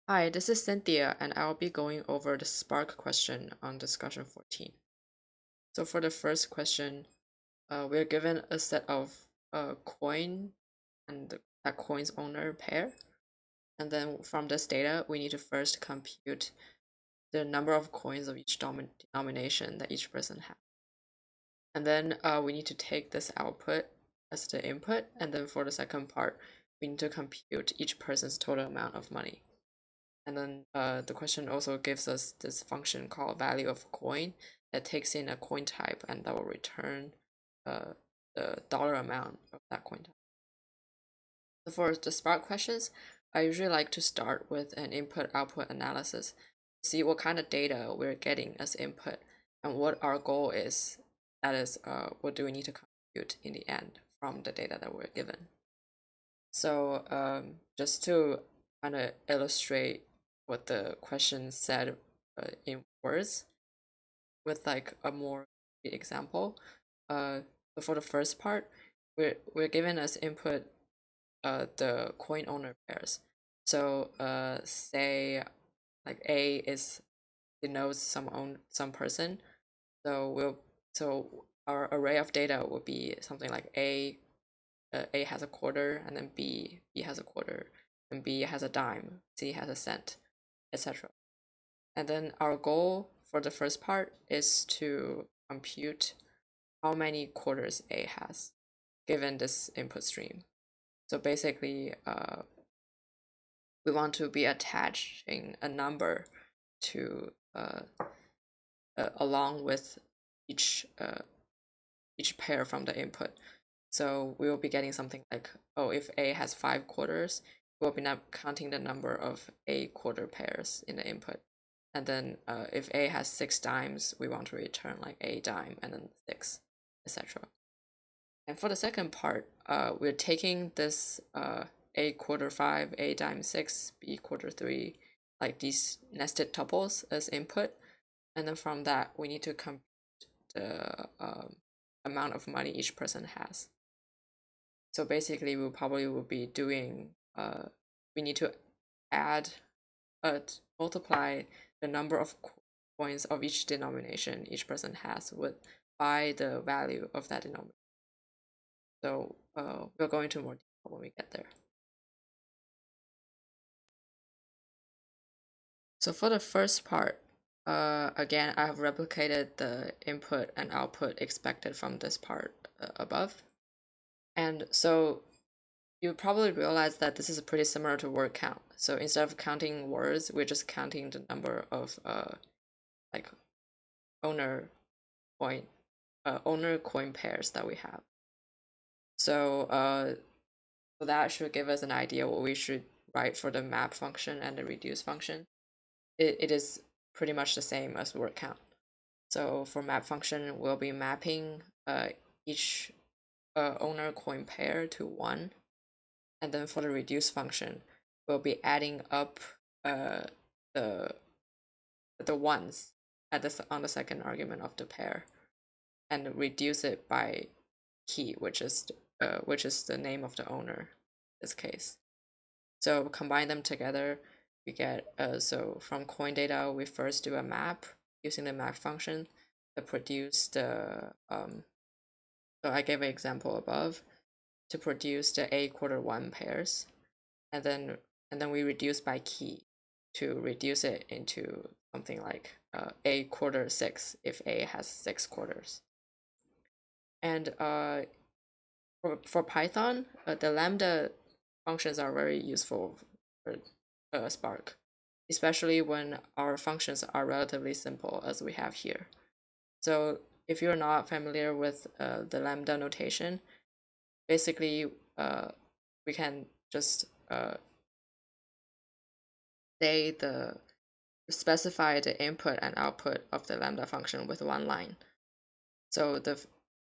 Hi, this is Cynthia, and I'll be going over the Spark question on discussion 14. So for the first question, we're given a set of coin and that coin's owner pair. And then from this data, we need to first compute the number of coins of each denomination that each person has. And then we need to take this output as the input. And then for the second part, we need to compute each person's total amount of money. And then the question also gives us this function called value of coin that takes in a coin type and that will return the dollar amount of that coin type. So for the Spark questions, I usually like to start with an input-output analysis to see what kind of data we're getting as input and what our goal is. That is, what do we need to compute in the end from the data that we're given. So just to kind of illustrate what the question said in words with like a more example. So for the first part, we're given as input the coin owner pairs. So say like A is denotes some person. So our array of data will be something like A has a quarter, and then B has a quarter, and B has a dime, C has a cent, etc. And then our goal for the first part is to compute how many quarters A has given this input stream. So basically, we want to be attaching a number to along with each pair from the input. So we will be getting something like, oh, if A has 5 quarters, we'll be now counting the number of A quarter pairs in the input. And then if A has 6 dimes, we want to return like A dime and then 6, etc. And for the second part, we're taking this A quarter 5, A dime 6, B quarter 3, like these nested tuples as input. And then from that, we need to compute the amount of money each person has. So basically, we probably will be doing, we need to add, multiply the number of coins of each denomination each person has by the value of that denomination. So we'll go into more detail when we get there. So for the first part, again, I have replicated the input and output expected from this part above. And so you probably realize that this is pretty similar to word count. So instead of counting words, we're just counting the number of like owner coin pairs that we have. So so that should give us an idea what we should write for the map function and the reduce function. It is pretty much the same as word count. So for map function, we'll be mapping each owner coin pair to 1. And then for the reduce function, we'll be adding up the ones on the second argument of the pair, and reduce it by key, which is the name of the owner in this case. So combine them together, we get so from coin data, we first do a map using the map function to produce the so I gave an example above to produce the A quarter 1 pairs, and then we reduce by key to reduce it into something like A quarter 6 if A has 6 quarters. And for Python, the lambda functions are very useful for Spark, especially when our functions are relatively simple as we have here. So if you're not familiar with the lambda notation, basically we can just specify the input and output of the lambda function with one line. So the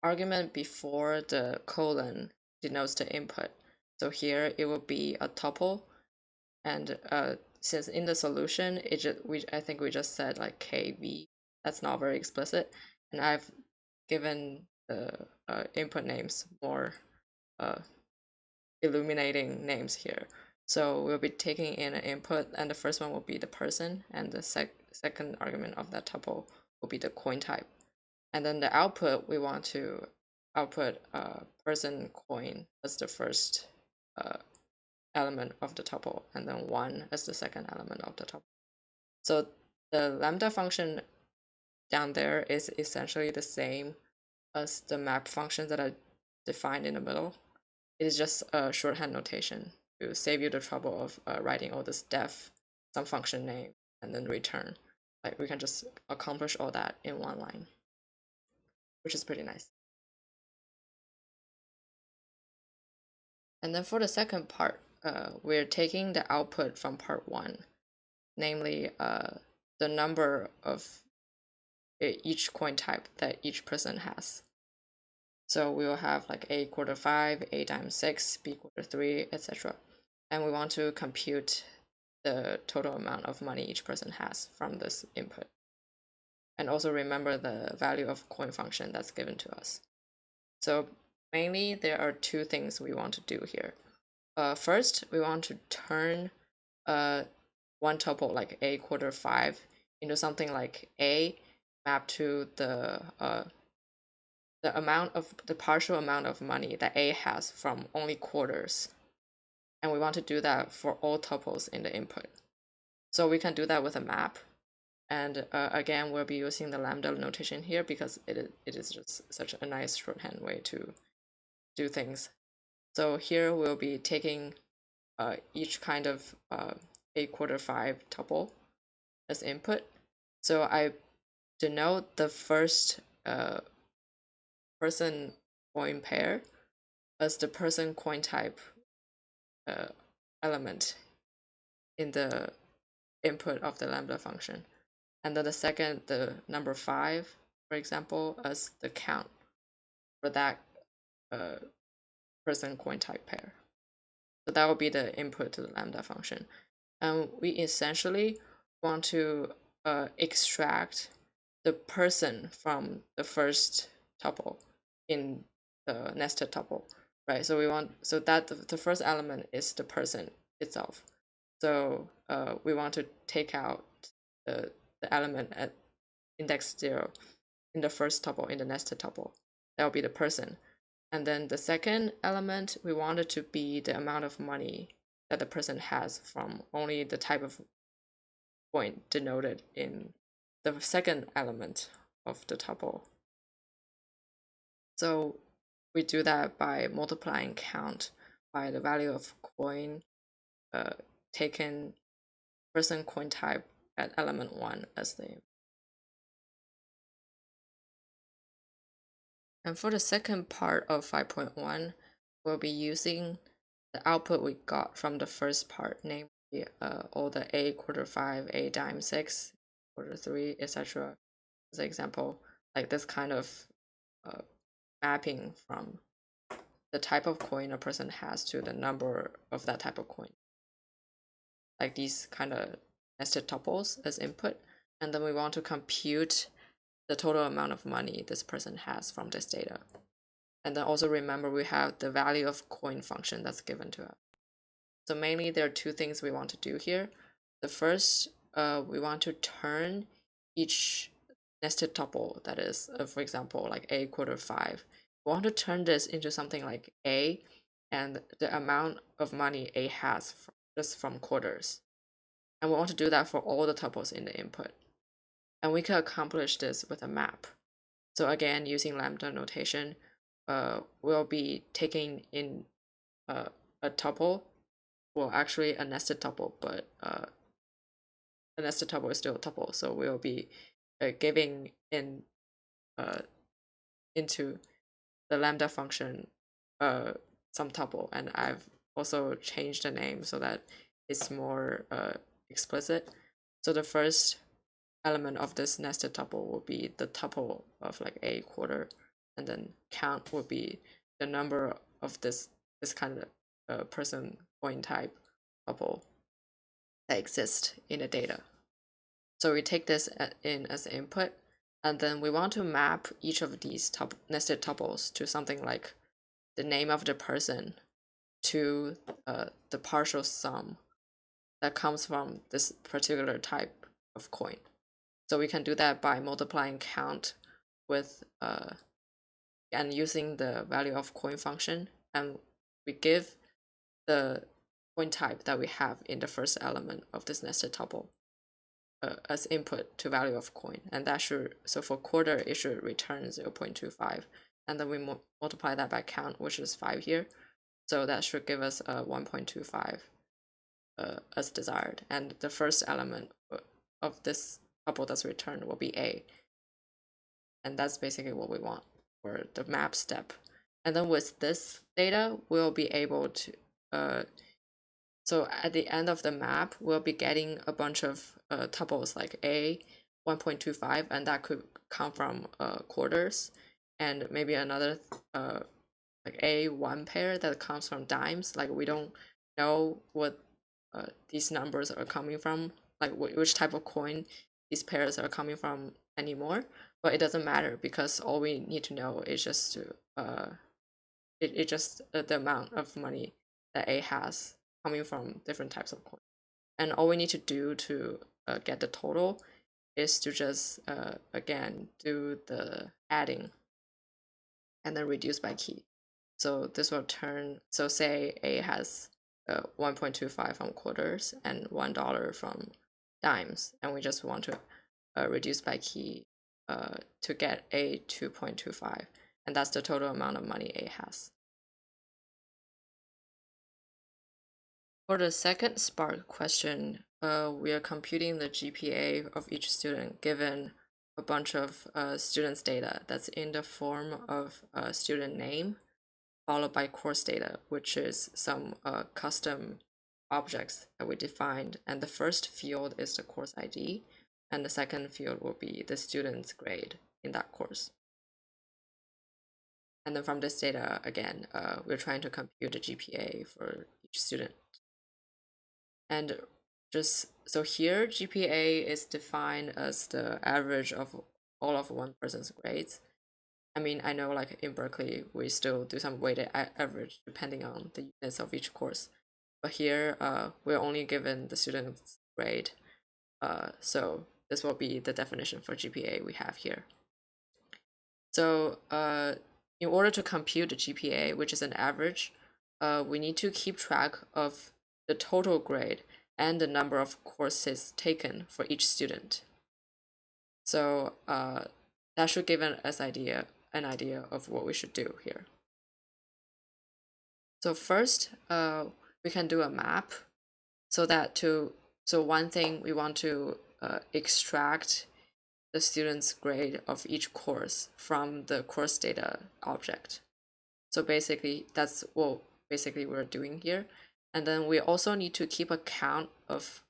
argument before the colon denotes the input. So here it will be a tuple, and since in the solution I think we just said like kv, that's not very explicit, and I've given the input names more illuminating names here. So we'll be taking in an input, and the first one will be the person, and the second argument of that tuple will be the coin type. And then the output, we want to output person coin as the first element of the tuple, and then 1 as the second element of the tuple. So the lambda function down there is essentially the same as the map function that I defined in the middle. It is just a shorthand notation to save you the trouble of writing all this def, some function name, and then return. Like we can just accomplish all that in one line, which is pretty nice. And then for the second part, we're taking the output from part 1, namely the number of each coin type that each person has. So we will have like A equal to 5, A times 6, B equal to 3, etc. And we want to compute the total amount of money each person has from this input. And also remember the value of coin function that's given to us. So mainly there are 2 things we want to do here. First, we want to turn one tuple like A equal to 5 into something like A mapped to the amount of the partial amount of money that A has from only quarters. And we want to do that for all tuples in the input. So we can do that with a map. And again, we'll be using the lambda notation here because it is just such a nice shorthand way to do things. So here we'll be taking each kind of A quarter 5 tuple as input. So I denote the first person coin pair as the person coin type element in the input of the lambda function. And then the second, the number 5, for example, as the count for that person coin type pair. So that will be the input to the lambda function. And we essentially want to extract the person from the first tuple in the nested tuple, right? So we want that the first element is the person itself. So we want to take out the element at index 0 in the first tuple, in the nested tuple. That will be the person. And then the second element, we want it to be the amount of money that the person has from only the type of coin denoted in the second element of the tuple. So we do that by multiplying count by the value of coin taken person coin type at element 1 as the. And for the second part of 5.1, we'll be using the output we got from the first part, namely all the A quarter 5, A dime 6, quarter 3, etc. As an example, like this kind of mapping from the type of coin a person has to the number of that type of coin. Like these kind of nested tuples as input. And then we want to compute the total amount of money this person has from this data. And then also remember we have the value of coin function that's given to us. So mainly there are 2 things we want to do here. The first, we want to turn each nested tuple, that is, for example, like A quarter 5. We want to turn this into something like A and the amount of money A has just from quarters. And we want to do that for all the tuples in the input. And we can accomplish this with a map. So again, using lambda notation, we'll be taking in a tuple, well, actually a nested tuple, but a nested tuple is still a tuple. So we'll be giving in into the lambda function some tuple, and I've also changed the name so that it's more explicit. So the first element of this nested tuple will be the tuple of like A quarter, and then count will be the number of this kind of person coin type tuple that exists in the data. So we take this in as input, and then we want to map each of these nested tuples to something like the name of the person to the partial sum that comes from this particular type of coin. So we can do that by multiplying count with and using the value of coin function, and we give the coin type that we have in the first element of this nested tuple as input to value of coin, and that should, so for quarter it should return 0.25, and then we multiply that by count, which is 5 here, so that should give us 1.25 as desired, and the first element of this tuple that's returned will be A, and that's basically what we want for the map step. And then with this data, we'll be able to so at the end of the map, we'll be getting a bunch of tuples like A 1.25, and that could come from quarters, and maybe another like A 1 pair that comes from dimes. Like we don't know what these numbers are coming from, like which type of coin these pairs are coming from anymore, but it doesn't matter because all we need to know is just to the amount of money that A has coming from different types of coins, and all we need to do to get the total is to just again do the adding and then reduce by key. So this will turn, so say A has 1.25 from quarters and $1 from dimes, and we just want to reduce by key to get A 2.25, and that's the total amount of money A has. For the second Spark question, we are computing the GPA of each student given a bunch of students' data that's in the form of student name followed by course data, which is some custom objects that we defined. And the first field is the course ID, and the second field will be the student's grade in that course. And then from this data, again, we're trying to compute the GPA for each student. And just so here, GPA is defined as the average of all of one person's grades. I mean, I know like in Berkeley, we still do some weighted average depending on the units of each course. But here, we're only given the student's grade. So this will be the definition for GPA we have here. So in order to compute the GPA, which is an average, we need to keep track of the total grade and the number of courses taken for each student. So that should give us an idea of what we should do here. So first, we can do a map so one thing we want to extract the student's grade of each course from the course data object. So basically, that's what we're doing here. And then we also need to keep a count of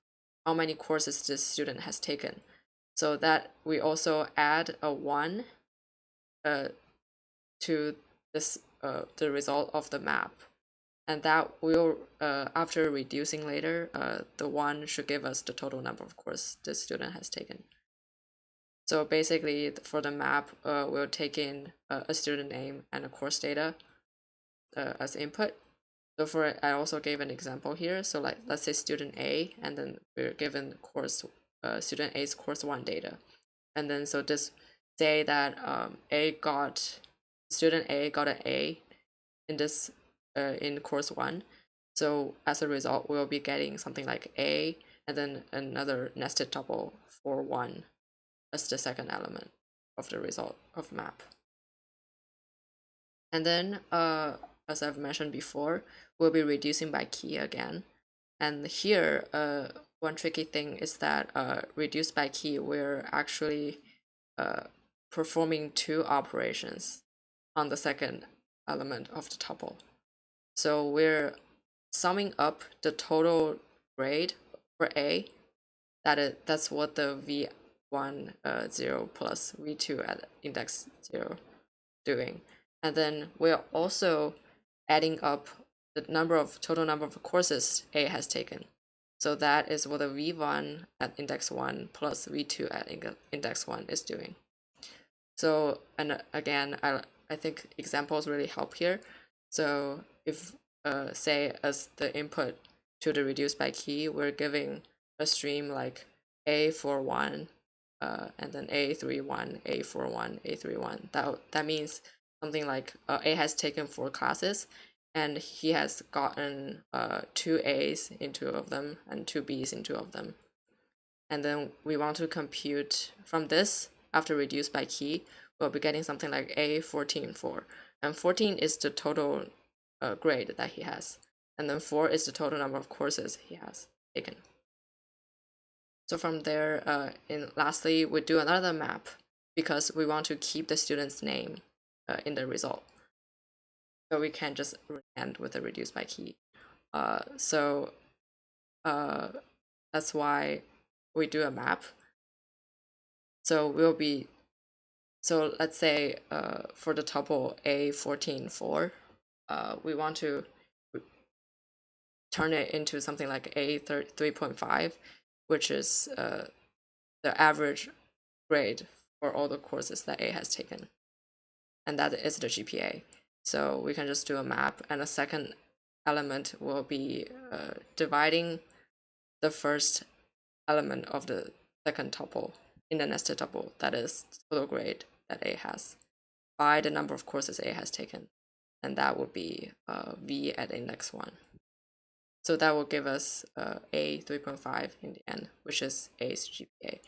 how many courses this student has taken, so that we also add a 1 to this the result of the map, and that will after reducing later, the 1 should give us the total number of courses this student has taken. So basically, for the map, we'll take in a student name and a course data as input. So I also gave an example here. So like, let's say student A, and then we're given course student A's course 1 data, and then so just say that student A got an A in this in course 1. So as a result, we'll be getting something like A and then another nested tuple for 1 as the second element of the result of map. And then as I've mentioned before, we'll be reducing by key again. And here, one tricky thing is that reduce by key, we're actually performing 2 operations on the second element of the tuple. So we're summing up the total grade for A. That's what the V1 0 plus V2 at index 0 doing. And then we're also adding up the total number of courses A has taken. So that is what the V1 at index 1 plus V2 at index 1 is doing. So, and again, I think examples really help here. So if say as the input to the reduce by key, we're giving a stream like A41, and then A31, A41, A31. That means something like A has taken 4 classes, and he has gotten 2 A's in 2 of them and 2 B's in 2 of them. And then we want to compute from this, after reduce by key, we'll be getting something like A14, 4. And 14 is the total grade that he has. And then 4 is the total number of courses he has taken. So from there, lastly, we do another map because we want to keep the student's name in the result. So we can't just end with a reduce by key. So that's why we do a map. So let's say for the tuple A14, 4, we want to turn it into something like A3.5, which is the average grade for all the courses that A has taken. And that is the GPA. So we can just do a map, and a second element will be dividing the first element of the second tuple in the nested tuple, that is total grade that A has, by the number of courses A has taken. And that would be V at index 1. So that will give us A 3.5 in the end, which is A's GPA.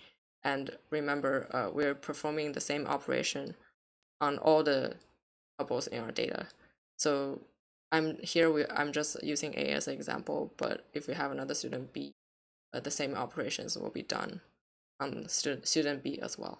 And remember, we're performing the same operation on all the tuples in our data. So I'm just using A as an example, but if we have another student B, the same operations will be done on student B as well.